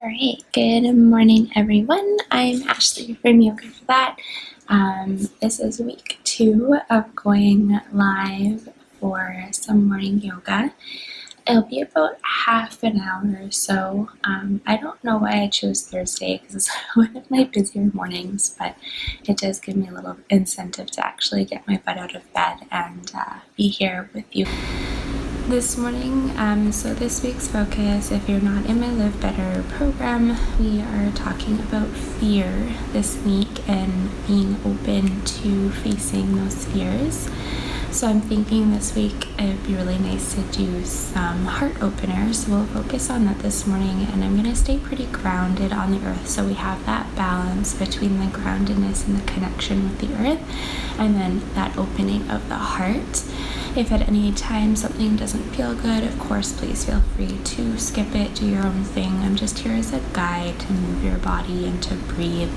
Alright, good morning everyone. I'm Ashley from Yoga for That. This is week 2 of going live for some morning yoga. It'll be about half an hour or so. I don't know why I chose Thursday because it's one of my busier mornings, but it does give me a little incentive to actually get my butt out of bed and be here with you this morning. So this week's focus, if you're not in my Live Better program, we are talking about fear this week and being open to facing those fears. So I'm thinking this week it would be really nice to do some heart openers. So we'll focus on that this morning, and I'm going to stay pretty grounded on the earth so we have that balance between the groundedness and the connection with the earth, and then that opening of the heart. If at any time something doesn't feel good, of course, please feel free to skip it, do your own thing. I'm just here as a guide to move your body and to breathe.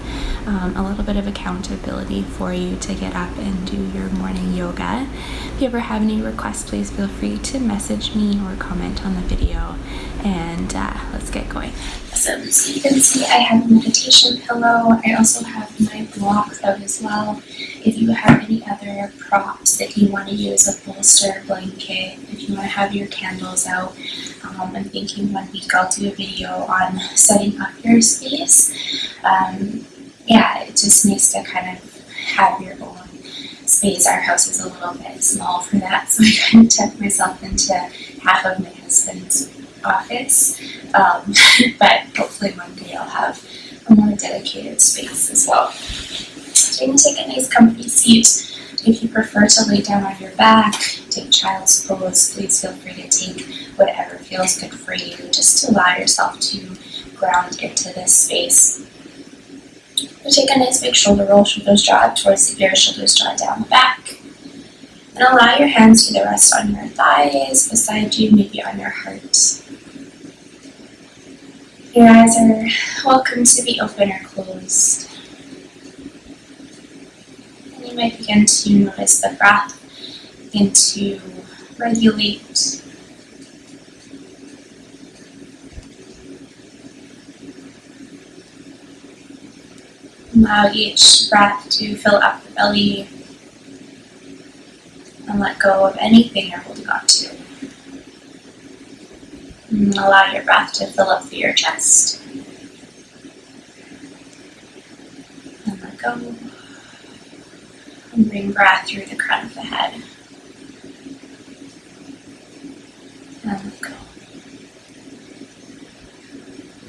A little bit of accountability for you to get up and do your morning yoga. If you ever have any requests, please feel free to message me or comment on the video, and let's get going. So you can see I have a meditation pillow. I also have my blocks out as well. If you have any other props that you want to use, a bolster, blanket, if you want to have your candles out, I'm thinking one week I'll do a video on setting up your space. It's just nice to kind of have your own space. Our house is a little bit small for that, so I kind of tucked myself into half of my husband's office, but hopefully one day I'll have a more dedicated space as well. So you can take a nice comfy seat. If you prefer to lay down on your back, take child's pose, please feel free to take whatever feels good for you, just to allow yourself to ground into this space. You take a nice big shoulder roll, shoulders draw up towards the ear, shoulders draw down the back. And allow your hands to rest on your thighs, beside you, maybe on your heart. Your eyes are welcome to be open or closed. And you might begin to notice the breath, begin to regulate. Allow each breath to fill up the belly and let go of anything you're holding on to. And allow your breath to fill up through your chest. And let go. And bring breath through the crown of the head. And let go.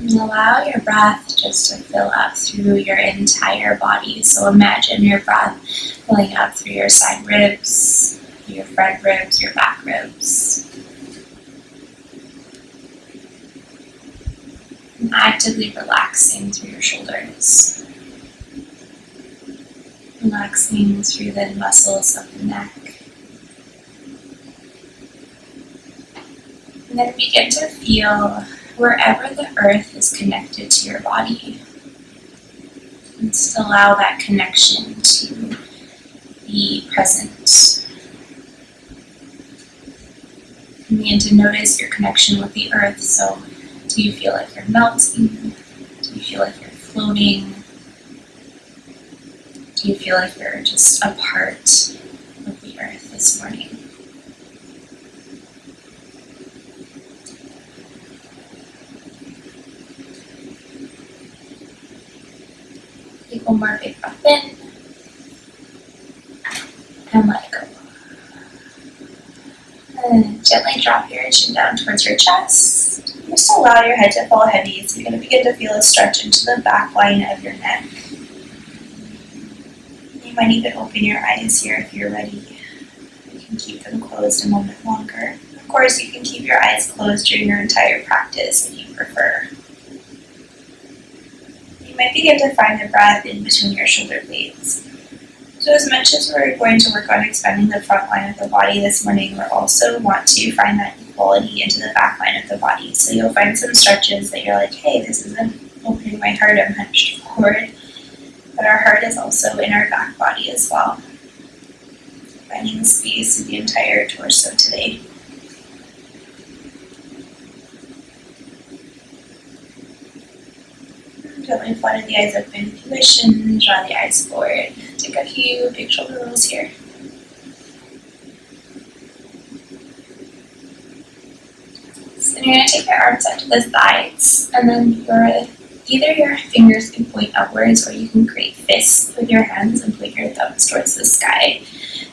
And allow your breath just to fill up through your entire body. So imagine your breath filling up through your side ribs, your front ribs, your back ribs. And actively relaxing through your shoulders. Relaxing through the muscles of the neck. And then begin to feel wherever the earth is connected to your body. And just allow that connection to be present. And begin to notice your connection with the earth. So, do you feel like you're melting? Do you feel like you're floating? Do you feel like you're just a part of the earth this morning? Take one more big breath in and let it go. And gently drop your chin down towards your chest. Just allow your head to fall heavy, so you're going to begin to feel a stretch into the back line of your neck. You might even open your eyes here if you're ready. You can keep them closed a moment longer. Of course, you can keep your eyes closed during your entire practice if you prefer. You might begin to find the breath in between your shoulder blades. So as much as we're going to work on expanding the front line of the body this morning, we also want to find that equality into the back line of the body. So you'll find some stretches that you're like, hey, this isn't opening my heart, I'm hunched forward. But our heart is also in our back body as well. Finding the space of the entire torso today. Gently flutter the eyes open if you wish and draw the eyes forward. Take a few big shoulder rolls here. So you're going to take your arms out to the sides, and then either your fingers can point upwards, or you can create fists with your hands and point your thumbs towards the sky.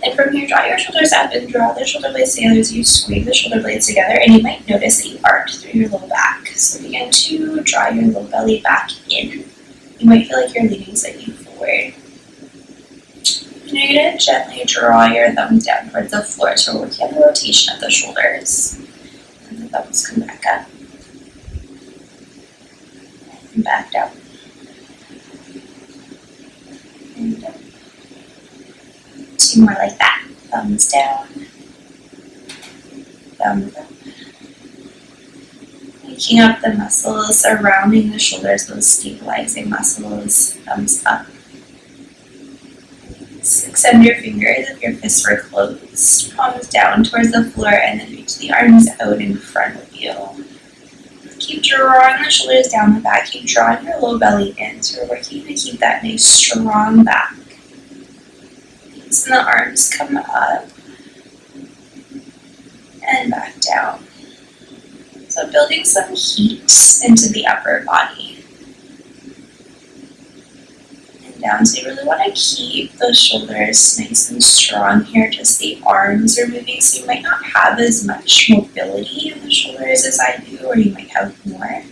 And from here, draw your shoulders up and draw the shoulder blades together as you squeeze the shoulder blades together, and you might notice that you arch through your low back. So begin to draw your low belly back in. You might feel like you're leaning slightly forward. And you're going to gently draw your thumbs down towards the floor, so we're working on the rotation of the shoulders. And the thumbs come back up. And back down. And down. Two more like that. Thumbs down. Thumbs up. Waking up the muscles surrounding the shoulders, those stabilizing muscles. Thumbs up. Extend your fingers if your fists were closed. Palms down towards the floor, and then reach the arms out in front of you. Keep drawing the shoulders down the back. Keep drawing your low belly in. So we're working to keep that nice strong back. And the arms come up and back down. So building some heat into the upper body. And down. So you really want to keep those shoulders nice and strong here. Just the arms are moving, so you might not have as much mobility in the shoulders as I do, or you might have more.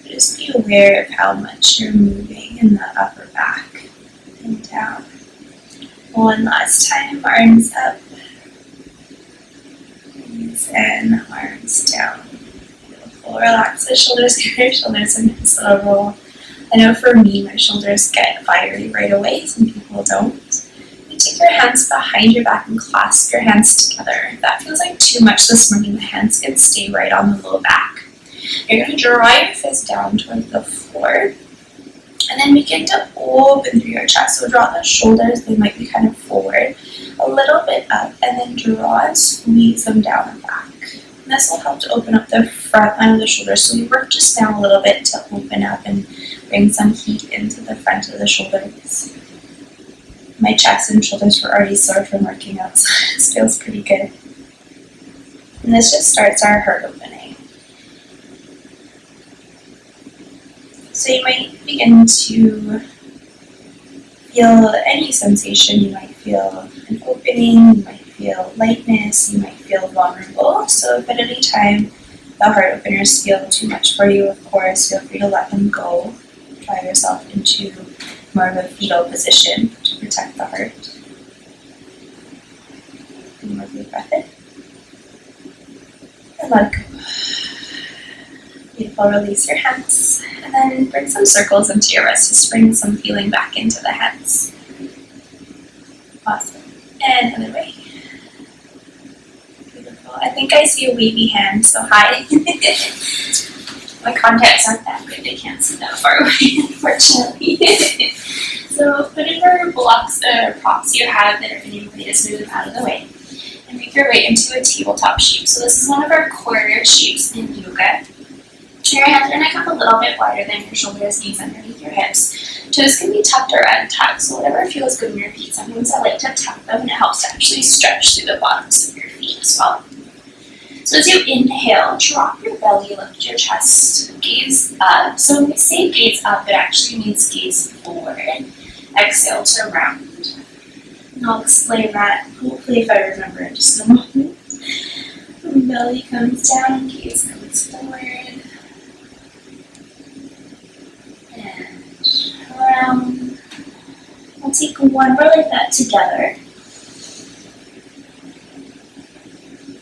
But just be aware of how much you're moving in the upper back and down. One last time, arms up. And arms down. Beautiful. Relax the shoulders, give your shoulders a nice little roll. I know for me, my shoulders get fiery right away. Some people don't. You take your hands behind your back and clasp your hands together. If that feels like too much this morning, the hands can stay right on the low back. You're going to draw your fist down towards the floor. And then begin to open through your chest. So draw the shoulders, they might be kind of forward, a little bit up, and then draw and squeeze them down and back. And this will help to open up the front line of the shoulders. So we work just now a little bit to open up and bring some heat into the front of the shoulders. My chest and shoulders were already sore from working out, so this feels pretty good. And this just starts our heart opening. So you might begin to feel any sensation. You might feel an opening, you might feel lightness, you might feel vulnerable. So if at any time the heart openers feel too much for you, of course, feel free to let them go. Try yourself into more of a fetal position to protect the heart. One more deep breath in. And let it go. Beautiful, release your hands. And then bring some circles into your wrists. Just bring some feeling back into the hands. Awesome. And other way. Beautiful. I think I see a wavy hand, so hi. My contacts aren't that good. I can't see that far away, unfortunately. So put whatever blocks or props you have that are in your way, just move them out of the way. And make your way into a tabletop shape. So this is one of our core shapes in yoga. Your hands are going to come a little bit wider than your shoulders, knees underneath your hips. Toes can be tucked or untucked, so whatever feels good in your feet. Sometimes I like to tuck them, and it helps to actually stretch through the bottoms of your feet as well. So as you inhale, drop your belly, lift your chest, gaze up. So when we say gaze up, it actually means gaze forward. Exhale to round. And I'll explain that, hopefully, if I remember in just a moment. Belly comes down, gaze comes forward. And around. We'll take one more like that together.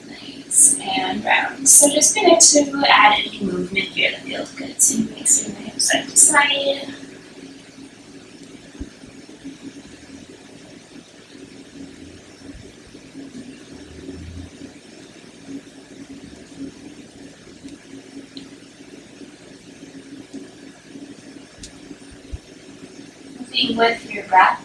Nice, and round. So just going to add any movement here that feels good. So you may swing the hips side to side. With your breath.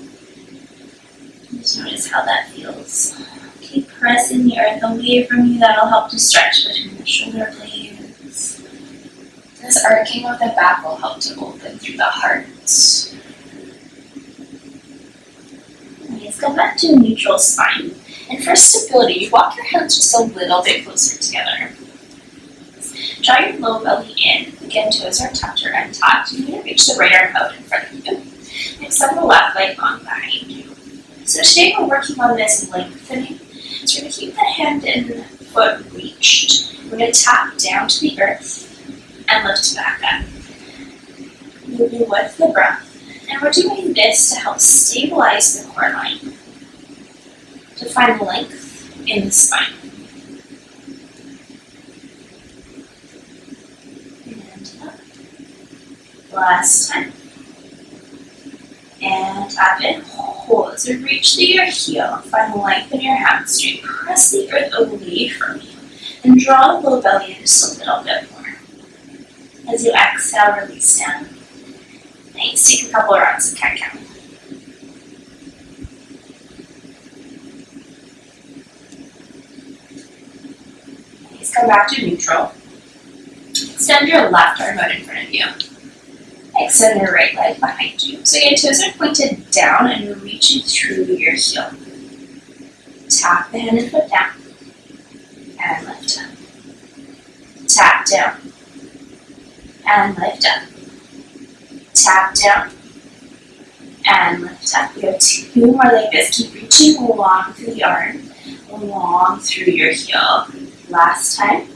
Just notice how that feels. Keep pressing the earth away from you. That'll help to stretch between the shoulder blades. This arcing of the back will help to open through the heart. Let's go back to a neutral spine. And for stability, walk your hands just a little bit closer together. Draw your low belly in. Again, toes are tucked or untucked. You're going to reach the right arm out in front of you. Extend the left leg long behind you. So today we're working on this lengthening. So we're going to keep the hand and foot reached. We're going to tap down to the earth and lift back up. Moving with the breath. And we're doing this to help stabilize the core line, to find length in the spine. And up. Last time. And up and hold. So reach through your heel, find length in your hamstring. Press the earth away from you. And draw the low belly in just a little bit more. As you exhale, release down. Nice. Take a couple of rounds of cat-cow. Nice. Come back to neutral. Extend your left arm out in front of you. Extend your right leg behind you. So your toes are pointed down and you're reaching through your heel. Tap the hand and foot down. And lift up. Tap down. And lift up. Tap down and lift up. We have two more like this. Keep reaching along through the arm, along through your heel. Last time.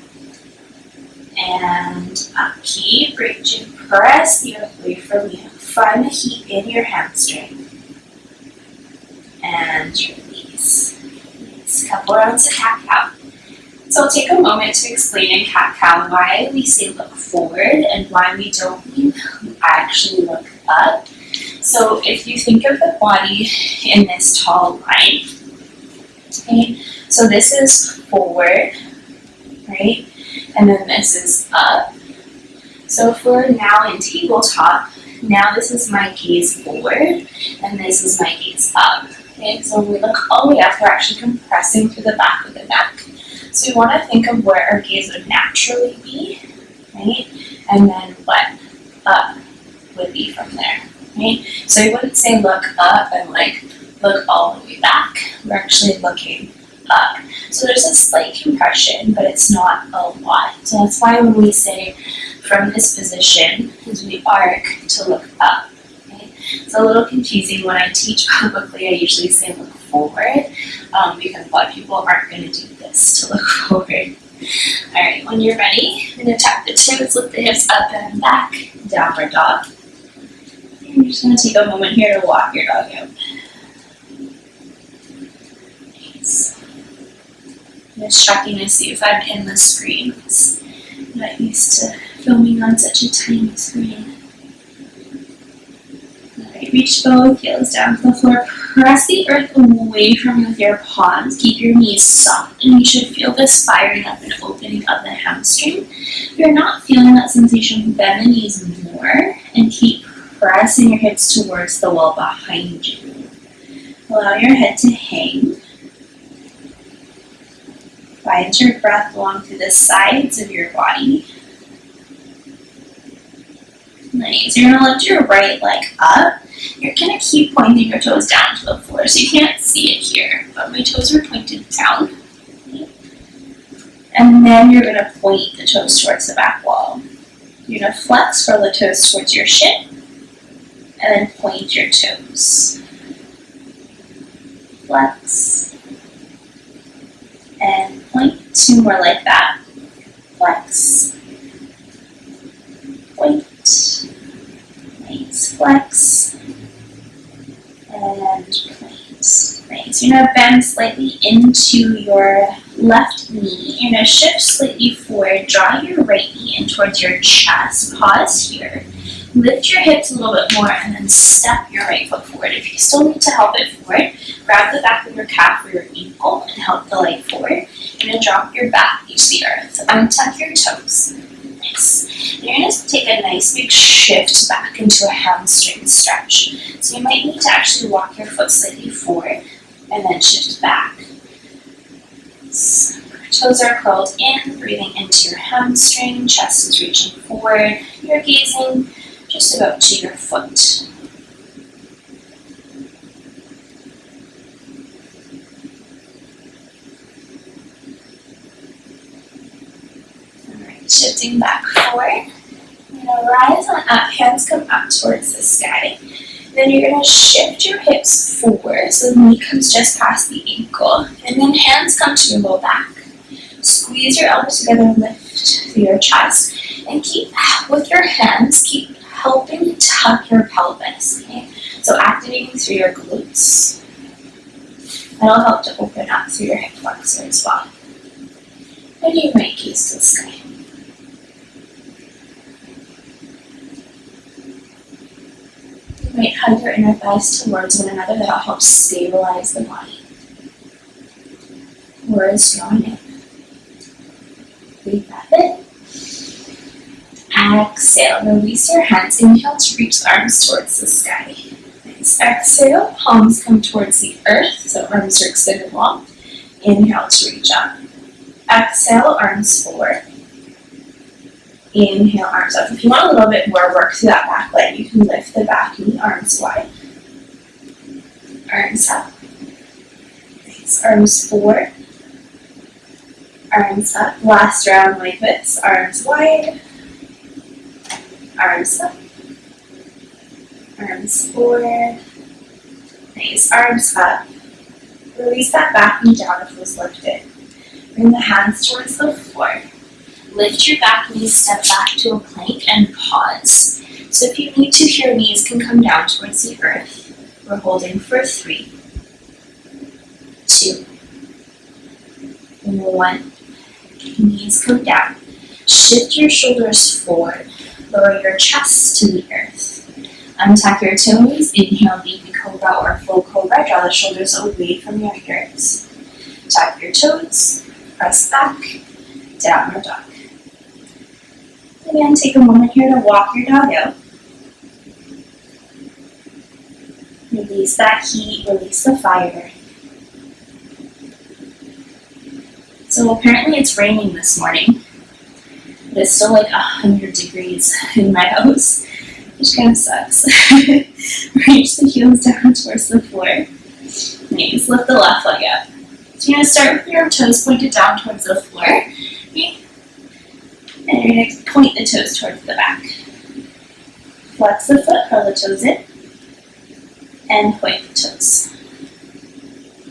And up. Keep reaching. Press the earth away from you. Find the heat in your hamstring. And release. Release. Couple rounds of cat-cow. So I'll take a moment to explain in cat-cow why we say look forward and why we don't mean actually look up. So if you think of the body in this tall line, okay, so this is forward, right? And then this is up. So if we're now in tabletop, now this is my gaze forward and this is my gaze up. Okay, so when we look all the way up, we're actually compressing through the back of the neck. So we want to think of where our gaze would naturally be, right? And then what up would be from there, right? So we wouldn't say look up and like look all the way back. We're actually looking up. So there's a slight compression, but it's not a lot. So that's why when we say from this position, as we arc to look up. It's a little confusing when I teach publicly. I usually say look forward because a lot of people aren't going to do this to look forward. All right, when you're ready, I'm going to tap the toes, lift the hips up and back, downward dog. And you're just going to take a moment here to walk your dog out. Nice. I'm just checking to see if I'm in the screen. I'm not used to filming on such a tiny screen. Reach both heels down to the floor. Press the earth away from you with your palms. Keep your knees soft, and you should feel this firing up and opening of the hamstring. If you're not feeling that sensation, bend the knees more and keep pressing your hips towards the wall behind you. Allow your head to hang. Find your breath along through the sides of your body. Nice. You're going to lift your right leg up. You're going to keep pointing your toes down to the floor, so you can't see it here, but my toes are pointed down. And then you're going to point the toes towards the back wall. You're going to flex for the toes towards your shin, and then point your toes. Flex. And point. Two more like that. Flex. Point. Nice. Flex. And point. Nice. You're going to bend slightly into your left knee. You're going to shift slightly forward. Draw your right knee in towards your chest. Pause here. Lift your hips a little bit more and then step your right foot forward. If you still need to help it forward, grab the back of your calf or your ankle and help the leg forward. You're going to drop your back to the earth. Untuck your toes. Nice. And you're going to take a nice big shift back into a hamstring stretch. So you might need to actually walk your foot slightly forward and then shift back. Separate. Toes are curled in, breathing into your hamstring, chest is reaching forward. You're gazing just about to your foot. Alright, shifting back forward. You're going to rise on up, hands come up towards the sky. Then you're going to shift your hips forward so the knee comes just past the ankle. And then hands come to your low back. Squeeze your elbows together and lift through your chest. And keep, with your hands, keep helping tuck your pelvis. Okay? So activating through your glutes. That'll help to open up through your hip flexor as well. And you might gaze to the sky. You might hug your inner thighs towards one another. That'll help stabilize the body. Words drawn in. Breathe that in. Exhale. Release your hands. Inhale to reach the arms towards the sky. Nice. Exhale. Palms come towards the earth. So arms are extended long. Inhale to reach up. Exhale. Arms forward. Inhale, arms up. If you want a little bit more work through that back leg, you can lift the back knee, arms wide. Arms up. Nice. Arms forward. Arms up. Last round like this. Arms wide. Arms up. Arms forward. Nice. Arms up. Release that back knee down if it was lifted. Bring the hands towards the floor. Lift your back knee, step back to a plank, and pause. So if you need to, your knees can come down towards the earth. We're holding for 3, 2, 1. Knees come down. Shift your shoulders forward. Lower your chest to the earth. Untuck your toes. Inhale, baby cobra or full cobra. Draw the shoulders away from your ears. Tuck your toes. Press back. Downward dog. Again, take a moment here to walk your dog out. Release that heat, release the fire. So apparently it's raining this morning. But it's still like 100 degrees in my house, which kind of sucks. Reach the heels down towards the floor. Nice, lift the left leg up. So you're going to start with your toes pointed down towards the floor. Okay. And you're going to point the toes towards the back. Flex the foot, curl the toes in, and point the toes.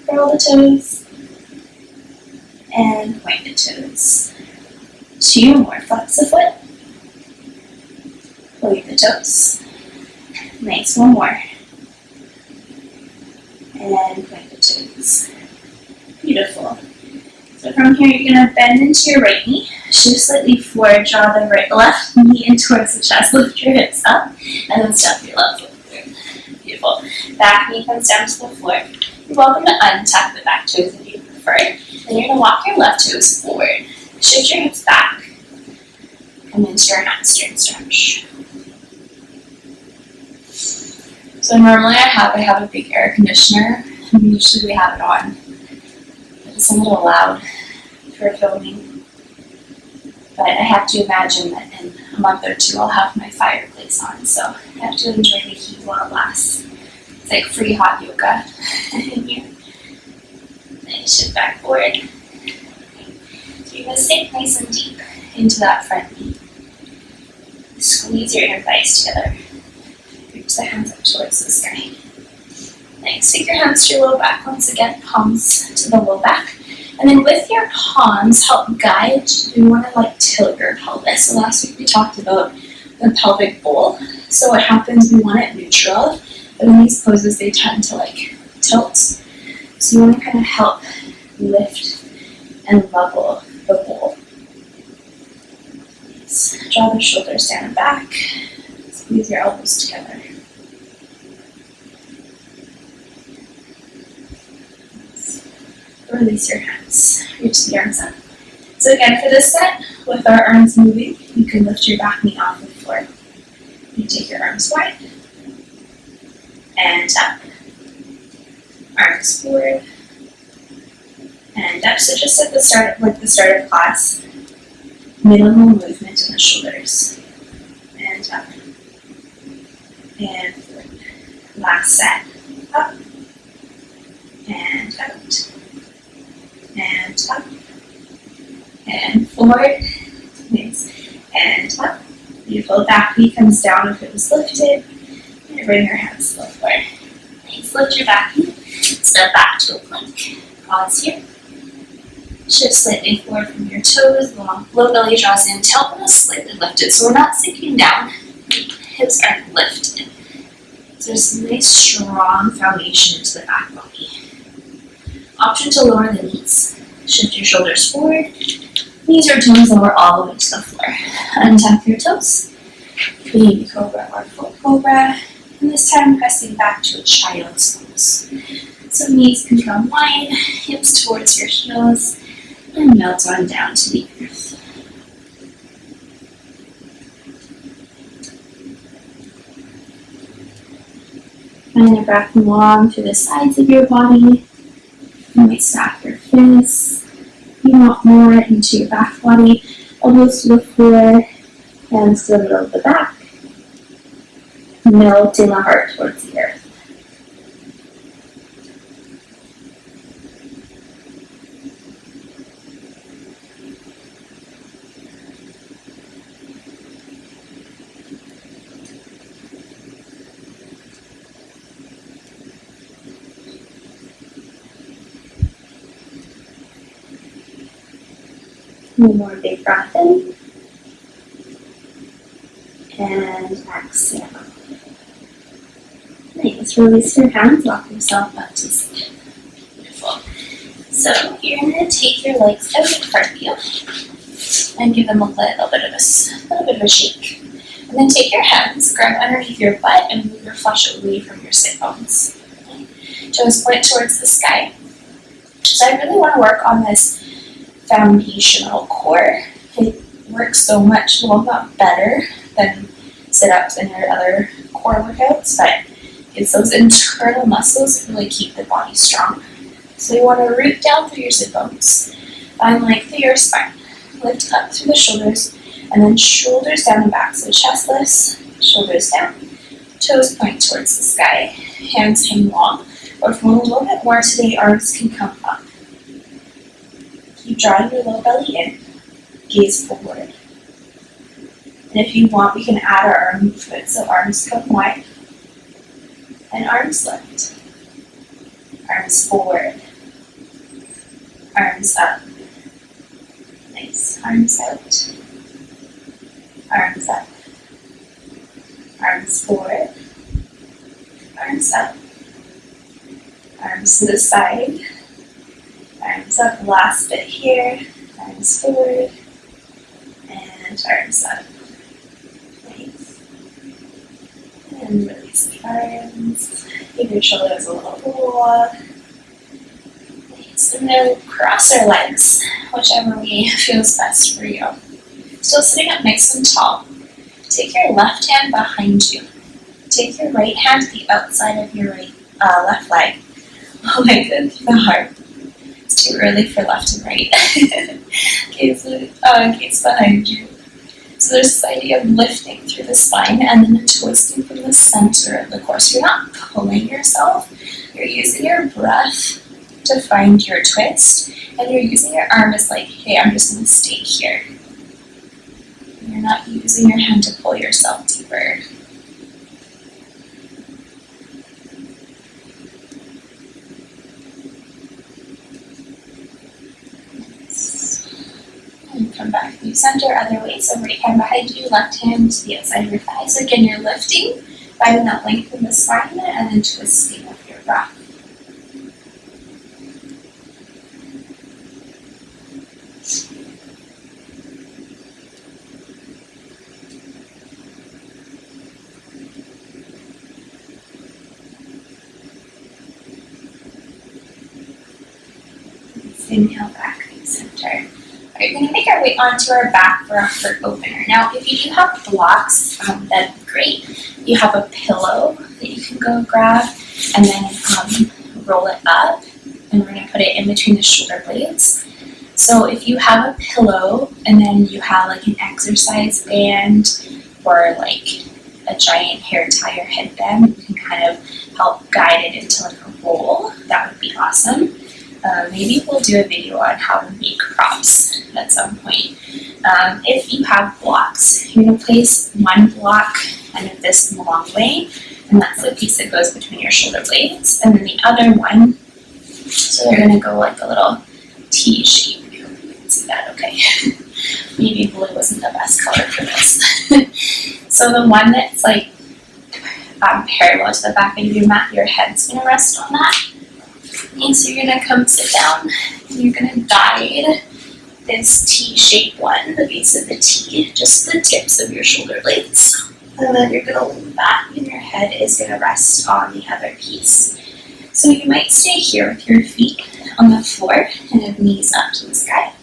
Curl the toes, and point the toes. 2 more. Flex the foot, point the toes. Nice. 1 more. And point the toes. Beautiful. So from here, you're going to bend into your right knee, shift slightly forward, draw the left knee in towards the chest, lift your hips up, and then step your left foot through. Beautiful. Back knee comes down to the floor. You're welcome to untuck the back toes if you prefer. Then you're going to walk your left toes forward. Shift your hips back. Come into your hamstring stretch. So normally I have a big air conditioner, and usually we have it on. It's a little loud for filming, but I have to imagine that in a month or 2 I'll have my fireplace on, so I have to enjoy the heat while it lasts. It's like free hot yoga in here. Then shift back forward. So you're going to sink nice and deep into that front knee. Squeeze your inner thighs together. Reach the hands up towards the sky. Nice. Take your hands to your low back. Once again, palms to the low back. And then with your palms, help guide. You want to tilt your pelvis. So last week we talked about the pelvic bowl. So what happens, we want it neutral. But in these poses, they tend to tilt. So you want to kind of help lift and level the bowl. Nice. Draw the shoulders down and back. Squeeze your elbows together. Release your hands. Reach the arms up. So again, for this set, with our arms moving, you can lift your back knee off the floor. You take your arms wide. And up. Arms forward. and up. So just at the start, like the start of class, minimal movement in the shoulders, and up, and forward. Last set, up, and out, and up, and forward, nice, and up. Beautiful. Back knee comes down if it was lifted, and bring your hands to the floor. Nice. Lift your back knee, step back to a plank. Pause here. Shift slightly forward from your toes. Low belly draws in. Tailbone is slightly lifted, so we're not sinking down. Hips aren't lifted. So there's a nice strong foundation into the back body. Option to lower the knees. Shift your shoulders forward. Knees or toes lower all the way to the floor. Untap your toes. Baby cobra or full cobra. And this time pressing back to a child's pose. So knees can come wide, hips towards your heels, and melt on down to the earth. Find your breath long through the sides of your body. You might stack your fists. You want more into your back body. Elbows to the floor, hands to the middle of the back. Melting the heart towards the earth. One more big breath in. And exhale. Nice. Release your hands, walk yourself up to sit. Beautiful. So you're going to take your legs out in front of you and give them a little bit of a shake. And then take your hands, grab underneath your butt, and move your flesh away from your sit bones. Okay. Toes point towards the sky. So I really want to work on this foundational core. It works so much, well, not better than sit-ups and your other core workouts, but it's those internal muscles that really keep the body strong. So you want to root down through your sit bones, find length through your spine, lift up through the shoulders, and then shoulders down and back. So chestless, shoulders down, toes point towards the sky, hands hang long, or if you want a little bit more today, arms can come up. Keep drawing your low belly in, gaze forward. And if you want, we can add our arm movement. So arms come wide, and arms lift. Arms forward, arms up. Nice. Arms out, arms up. Arms forward, arms up. Arms to the side, arms up. Last bit here, arms forward, and arms up. Nice. And release the arms. Give your shoulders a little roll. Nice. And then cross our legs, whichever way feels best for you. Still sitting up nice and tall. Take your left hand behind you. Take your right hand to the outside of your left leg. Oh my goodness, the heart. It's too early for left and right. Gaze behind you. So there's this idea of lifting through the spine and then twisting from the center of the core. So you're not pulling yourself. You're using your breath to find your twist. And you're using your arm as like, hey, I'm just going to stay here. You're not using your hand to pull yourself deeper. And come back through center, other way. So right hand behind you, left hand to the outside of your thigh. So again, you're lifting, finding that length in the spine, and then twisting with your breath. Inhale back through center. We're going to make our way onto our back for a heart opener. Now, if you do have blocks, that'd be great. You have a pillow that you can go grab and then roll it up and we're going to put it in between the shoulder blades. So if you have a pillow and then you have like an exercise band or like a giant hair tie or headband, you can kind of help guide it into like a roll. That would be awesome. Maybe we'll do a video on how to make crops at some point. If you have blocks, you're going to place one block kind of this long way, and that's the piece that goes between your shoulder blades, and then the other one, so they're going to go like a little T shape. You can see that, okay. Maybe blue wasn't the best color for this. So the one that's like parallel to the back of your mat, your head's going to rest on that. And so you're going to come sit down and you're going to guide this T-shaped one, the base of the T, just the tips of your shoulder blades. And then you're going to lean back and your head is going to rest on the other piece. So you might stay here with your feet on the floor and have knees up to the sky.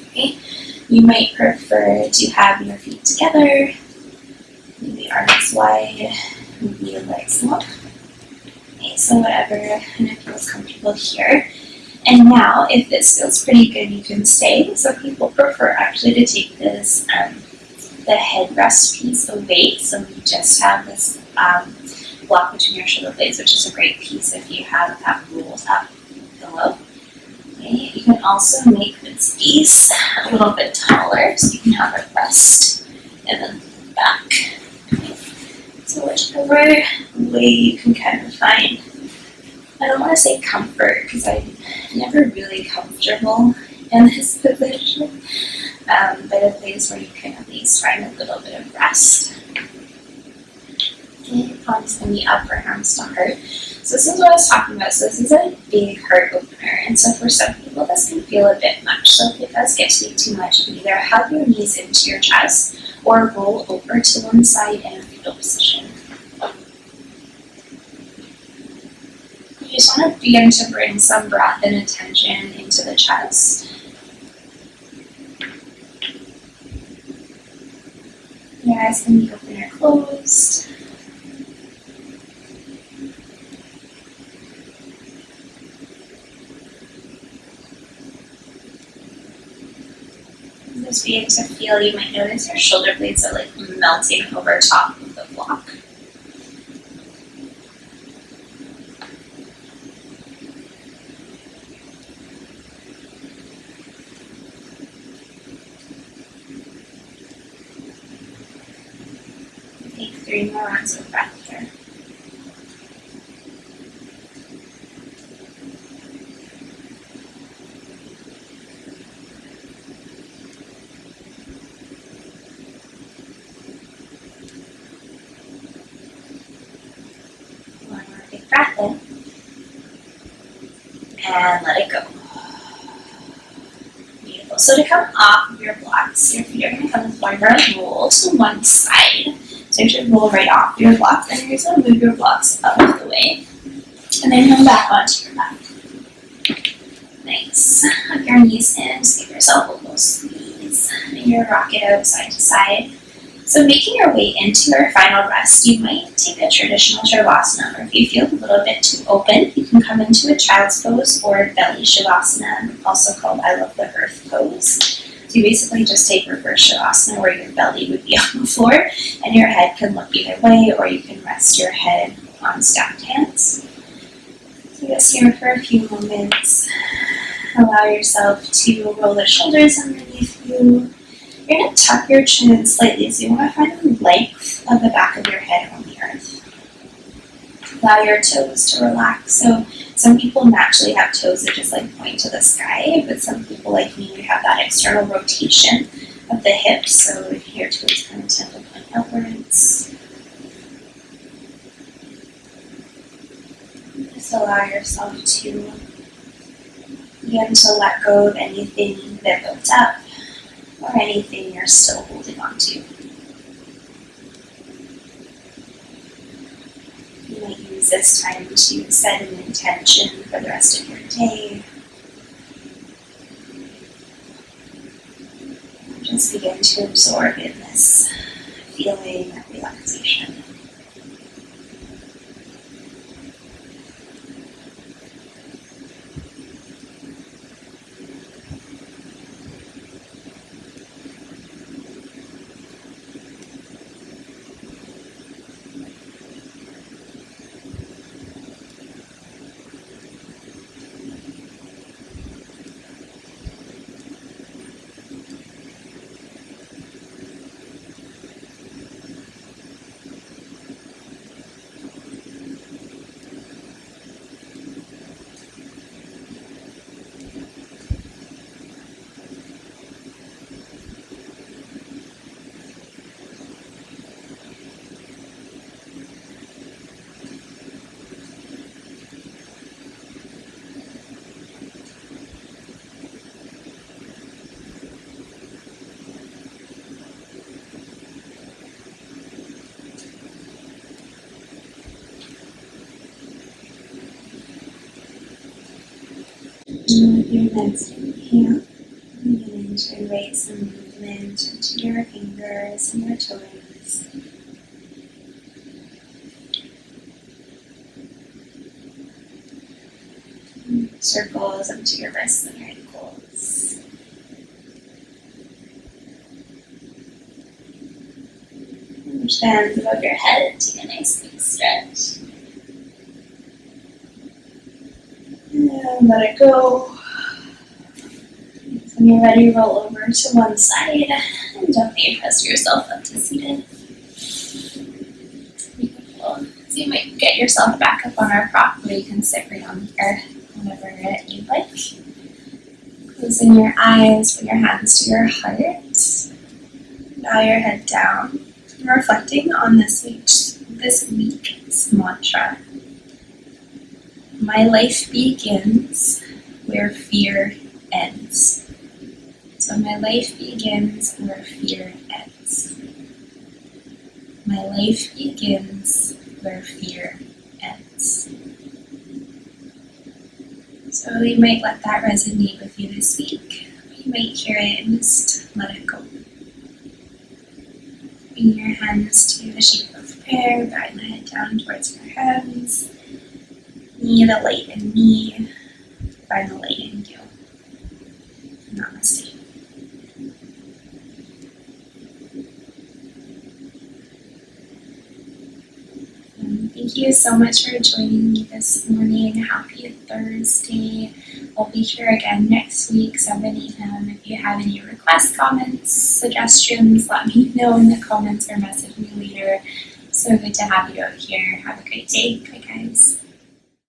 Okay. You might prefer to have your feet together, maybe arms wide, maybe your legs long. Okay, so whatever kind of feels comfortable here. And now, if this feels pretty good, you can stay. Some people prefer actually to take this, the headrest piece away, so you just have this block between your shoulder blades, which is a great piece if you have that rolled up pillow. Okay, you can also make this piece a little bit taller, so you can have it rest and then back. Okay. So whichever way you can kind of find, I don't want to say comfort because I'm never really comfortable in this position, but a place where you can at least find a little bit of rest. Okay, palms can be up or arms to heart. So this is what I was talking about. So this is a big heart opener, and so for some people this can feel a bit much. So if it does get to be too much, you can either hug your knees into your chest or roll over to one side in a fetal position. You just want to begin to bring some breath and attention into the chest. Your eyes can be open or closed. Just begin to feel, you might notice your shoulder blades are like melting over top of the block. Take 3 more rounds of breath here. One more big breath in. And let it go. Beautiful. So to come off of your blocks, your feet are going to come to the floor. You're going to roll to one side. So you should roll right off your blocks, and you're just going to move your blocks out of the way. And then come back onto your back. Nice. Hug your knees in, just give yourself a little squeeze. And you're rock it out side to side. So making your way into your final rest, you might take a traditional Shavasana, or if you feel a little bit too open, you can come into a child's pose or belly Shavasana, also called I Love the Earth pose. So you basically just take reverse Shavasana where your belly would be on the floor and your head can look either way, or you can rest your head on stacked hands. So just here for a few moments. Allow yourself to roll the shoulders underneath you. You're going to tuck your chin in slightly, so you want to find the length of the back of your head on the earth. Allow your toes to relax. So some people naturally have toes that just like point to the sky, but some people like me, we have that external rotation of the hips, so your toes kind of tend to point outwards. Just allow yourself to begin to let go of anything that built up or anything you're still holding on to. You might use this time to set an intention for the rest of your day. Just begin to absorb in this feeling of relaxation. And with your next inhale, begin to invite some movement into your fingers and your toes. Circles up to your wrists and your ankles. Reach the hands above your head, take a nice big stretch. And let it go. When you're ready, roll over to one side and gently press yourself up to seated. Beautiful. So you might get yourself back up on our prop, or you can sit right on here, whenever you'd like. Closing your eyes, put your hands to your heart. Bow your head down. Reflecting on this week's mantra. My life begins where fear ends. So my life begins where fear ends. My life begins where fear ends. So you might let that resonate with you this week. You might hear it and just let it go. Bring your hands to the shape of prayer, bowing the head down towards your hands. Me, the light in me, find the light in you. Namaste. Thank you so much for joining me this morning. Happy Thursday. I'll be here again next week, 7 a.m. If you have any requests, comments, suggestions, let me know in the comments or message me later. So good to have you out here. Have a great day. Bye, guys.